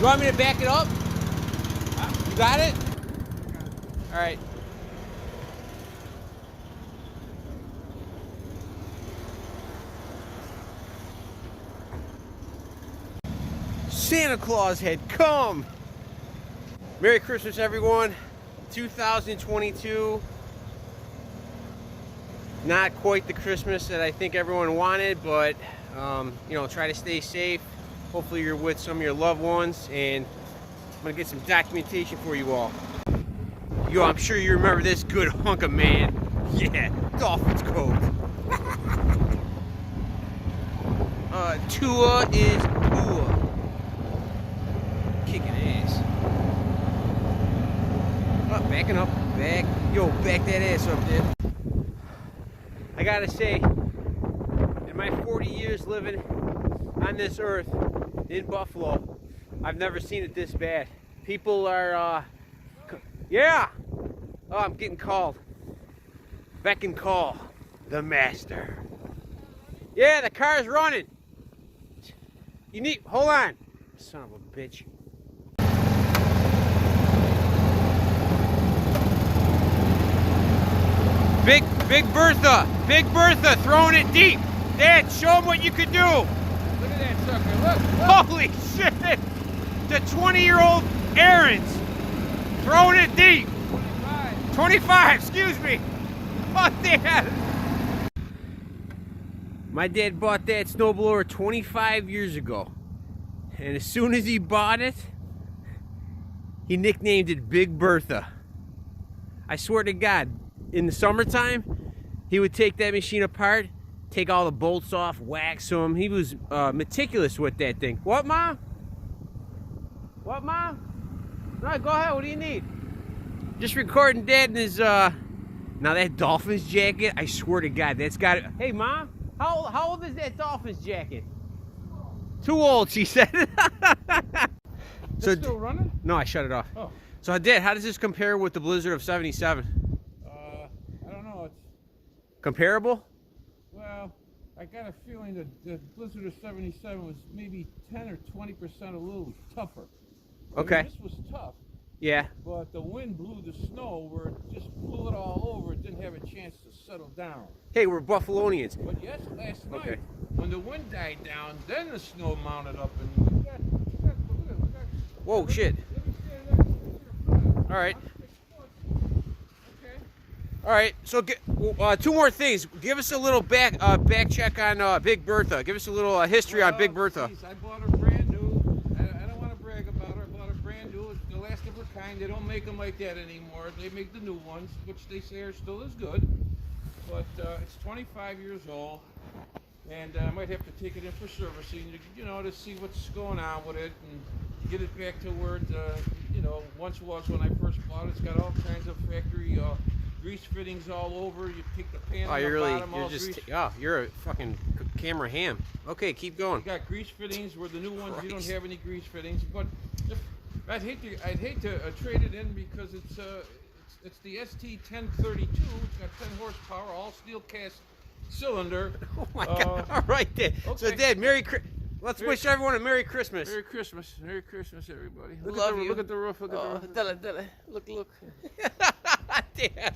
want me to back it up? You got it? All right. Santa Claus had come. Merry Christmas, everyone. 2022. Not quite the Christmas that I think everyone wanted, but you know, try to stay safe. Hopefully you're with some of your loved ones, and I'm gonna get some documentation for you all. Yo, I'm sure you remember this good hunk of man. Yeah, Dolphins Cove. Tua is Tua. Kicking ass. Oh, backing up. Back. Yo, back that ass up, dude. I gotta say, in my 40 years living on this earth in Buffalo, I've never seen it this bad. People are, yeah! Oh, I'm getting called. Beck and call the master. Yeah, the car's running. You need, hold on. Son of a bitch. Big Bertha throwing it deep. Dad, show him what you could do. Look at that sucker, look. Holy shit. The 20-year-old Aaron's throwing it deep. 25, excuse me. Oh, Dad. My dad bought that snowblower 25 years ago. And as soon as he bought it, he nicknamed it Big Bertha. I swear to God, in the summertime, he would take that machine apart, take all the bolts off, wax them. He was meticulous with that thing. What, Mom? What, Mom? No, go ahead. What do you need? Just recording Dad in his, now that Dolphins jacket, I swear to God, that's got it. Hey, Mom, how old is that Dolphins jacket? Too old, she said. So, still running? No, I shut it off. Oh. So, Dad, how does this compare with the Blizzard of 77? I don't know. It's, comparable? well, I got a feeling that the Blizzard of 77 was maybe 10 or 20% a little tougher. Okay. I mean, this was tough. Yeah. But the wind blew the snow where it just blew it all over. It didn't have a chance to settle down. Hey, we're Buffalonians. But yes, last night, Okay. when the wind died down, then the snow mounted up and we got Whoa, shit. All right. Okay. All right. So, two more things. Give us a little back check on Big Bertha. Give us a little history on Big Bertha. Geez, I bought her brand new. I don't want to brag about her. I bought her brand new. It's the last of her kind. They don't make them like that anymore. They make the new ones, which they say are still as good. But it's 25 years old, and I might have to take it in for servicing, you know, to see what's going on with it and get it back to where it, you know, once was when I first bought it. It's got all kinds of factory grease fittings all over. You take the pan on the bottom, all grease. Oh, you're a fucking camera ham. Okay, keep going. You got grease fittings where the new ones you don't have any grease fittings. But I'd hate to trade it in because it's the ST1032. It's got 10 horsepower, all steel cast cylinder. Oh my God! All right, Dad. Okay. So, Dad, let's wish everyone a Merry Christmas. Merry Christmas, Merry Christmas, everybody. Love you. Look at the roof. Look at the roof. Look. Dad.